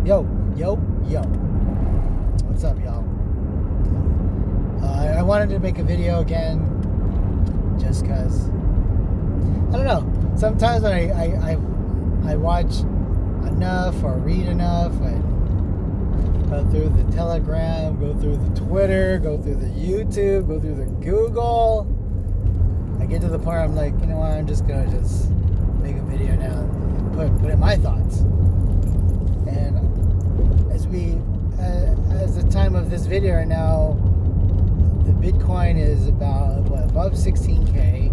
Yo. What's up, y'all? I wanted to make a video again just because, I don't know, sometimes when I watch enough or read enough, I go through the Telegram, go through the Twitter, go through the YouTube, go through the Google. I get to the point where I'm like, you know what, I'm just going to just make a video now and put in my thoughts. And as the time of this video right now, the Bitcoin is about above 16K.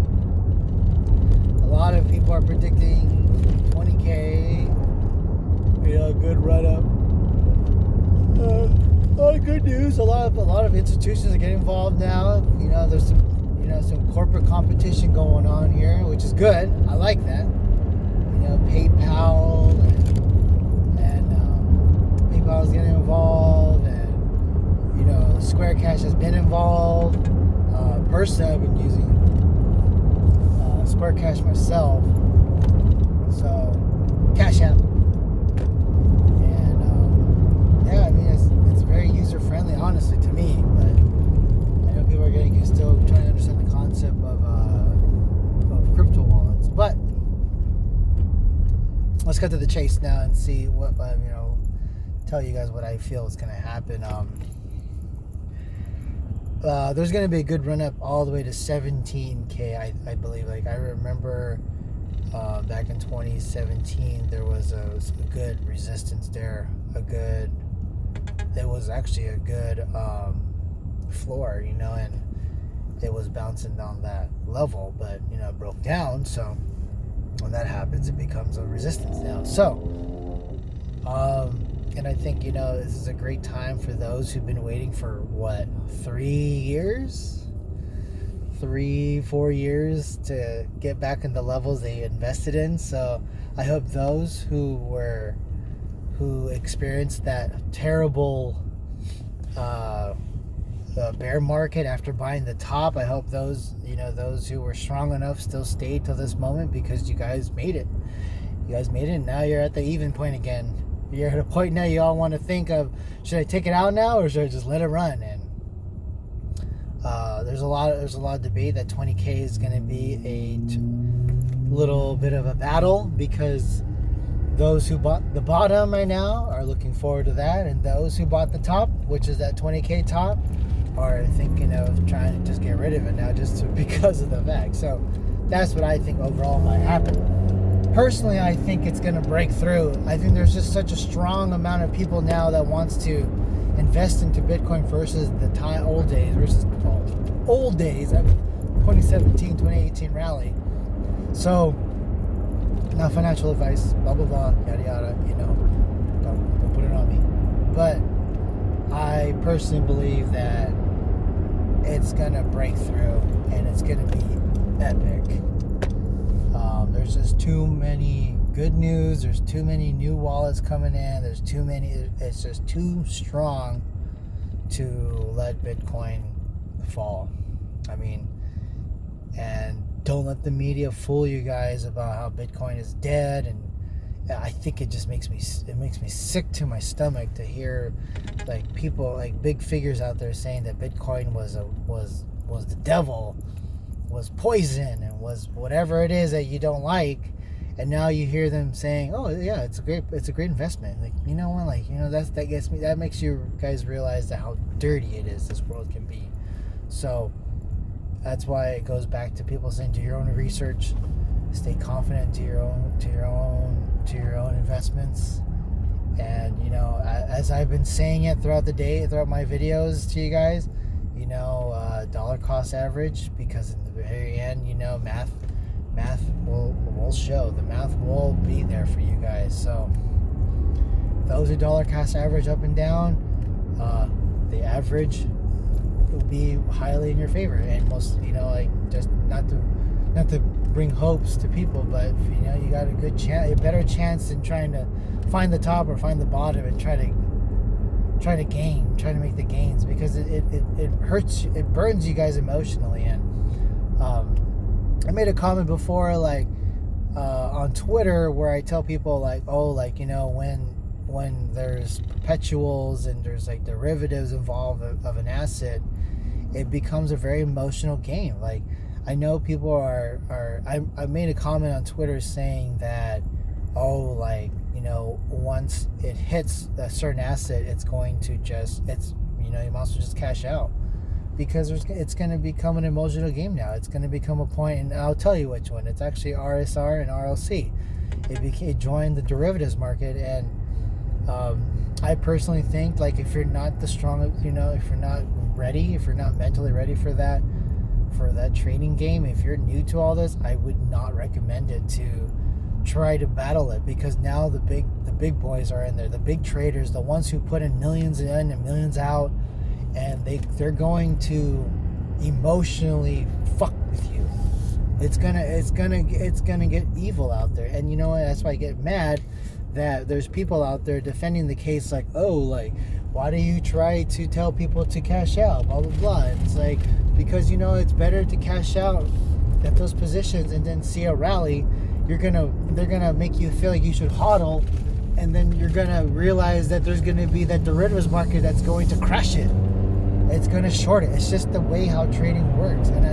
A lot of people are predicting 20K. Good run up. A lot of good news. A lot of institutions are getting involved now. There's some corporate competition going on here, which is good. I like that. PayPal and PayPal is getting involved, and Square Cash has been involved. Personally, I've been using Square Cash myself, so Cash App, and it's very user friendly, honestly, to me. But I know people are still trying to understand the concept of crypto wallets. But let's cut to the chase now and see what tell you guys what I feel is going to happen. There's going to be a good run up all the way to 17K, I believe. Like, I remember back in 2017 there was a good resistance there. It was actually a good floor, and it was bouncing down that level, but it broke down. So when that happens, it becomes a resistance now. So and I think this is a great time for those who've been waiting for 3 years, 4 years to get back in the levels they invested in. So I hope those who experienced that terrible bear market after buying the top, I hope those who were strong enough still stayed till this moment, because you guys made it. And now you're at the even point again. You're at a point now you all want to think of, should I take it out now or should I just let it run? And there's a lot of debate that 20K is going to be a little bit of a battle, because those who bought the bottom right now are looking forward to that, and those who bought the top, which is that 20K top, are thinking of trying to just get rid of it now because of the fact. So that's what I think overall might happen. Personally, I think it's going to break through. I think there's just such a strong amount of people now that wants to invest into Bitcoin versus the old days, that 2017, 2018 rally. So, not financial advice, blah, blah, blah, yada, yada, don't put it on me. But I personally believe that it's going to break through, and it's going to be epic. There's just too many good news. There's too many new wallets coming in. It's just too strong to let Bitcoin fall. And don't let the media fool you guys about how Bitcoin is dead. And I think it just makes me sick to my stomach to hear people, big figures out there saying that Bitcoin was the devil, was poison, and was whatever it is that you don't like. And now you hear them saying, oh yeah, it's a great investment. That makes you guys realize that how dirty it is, this world can be. So that's why it goes back to people saying, do your own research, stay confident, to your own investments. And as I've been saying it throughout the day, throughout my videos to you guys, dollar cost average, because in the very end, math will show. The math will be there for you guys. So those who dollar cost average up and down, the average will be highly in your favor. And most, just not to bring hopes to people, but you got a better chance than trying to find the top or find the bottom and try to make the gains, because it hurts, it burns you guys emotionally. And I made a comment before, on Twitter, where I tell people when when there's perpetuals and there's like derivatives involved of an asset, it becomes a very emotional game. Like, I know people are I made a comment on Twitter saying that, oh, like, you know, once it hits a certain asset, it's going to just, it's, you know, you might as well just cash out, because it's going to become an emotional game now. It's going to become a point, and I'll tell you which one. It's actually RSR and RLC. It joined the derivatives market, and I personally think, like, if you're not the strong, you know, if you're not ready, if you're not mentally ready for that trading game, if you're new to all this, I would not recommend it to try to battle it, because now the big boys are in there, the big traders, the ones who put in millions in and millions out, and they're going to emotionally fuck with you. It's gonna get evil out there. And you know what, that's why I get mad that there's people out there defending the case, like, oh, like, why do you try to tell people to cash out, blah blah blah. It's like, because, you know, it's better to cash out at those positions and then see a rally. They're gonna make you feel like you should hodl, and then you're gonna realize that there's gonna be that derivatives market that's going to crash it. It's gonna short it. It's just the way how trading works. And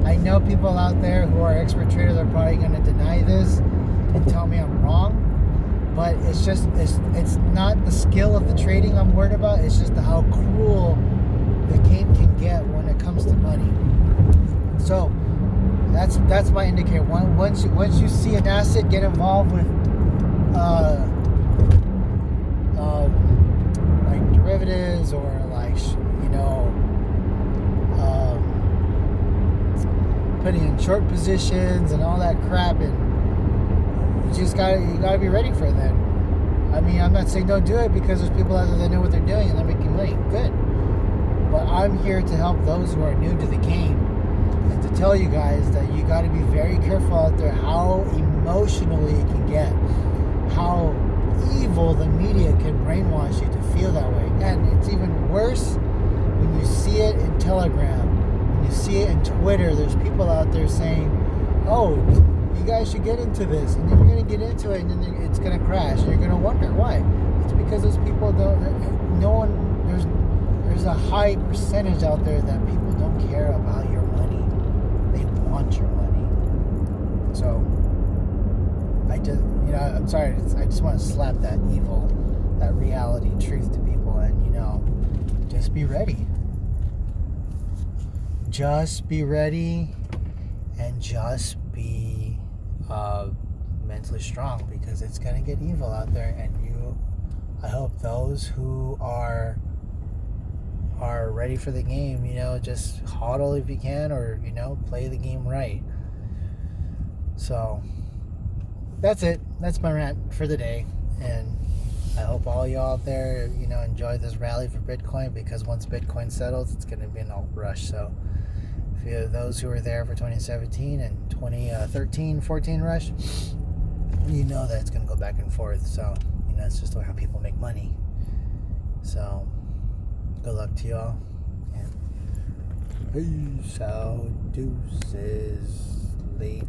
I know people out there who are expert traders are probably gonna deny this and tell me I'm wrong, but it's not the skill of the trading I'm worried about. It's just how cruel the game can get when it comes to money. So that's my indicator. Once you see an asset get involved with like derivatives, or like, you know, putting in short positions and all that crap, and you gotta be ready for that. I mean, I'm not saying don't do it, because there's people out there that know what they're doing and they're making money. Good. But I'm here to help those who are new to the game, and to tell you guys that you got to be very careful out there how emotionally it can get, how evil the media can brainwash you to feel that way. And it's even worse when you see it in Telegram, when you see it in Twitter. There's people out there saying, oh, you guys should get into this, and then you're going to get into it, and then it's going to crash, and you're going to wonder why. It's because those people there's a high percentage out there that people don't care about your money. They want your money. So I just, you know, I'm sorry, I just want to slap that evil, that reality truth to people, and, you know, just be ready. Just be ready, and just be mentally strong, because it's gonna get evil out there. And I hope those who are ready for the game, you know, just hodl if you can, or, you know, play the game right. So that's it. That's my rant for the day, and I hope all you out there, you know, enjoy this rally for Bitcoin, because once Bitcoin settles, it's going to be an alt rush. So if you have those who were there for 2017 and 2013-14 rush, you know that it's going to go back and forth. So, you know, it's just how people make money. So good luck to y'all, and peace out, deuces, late.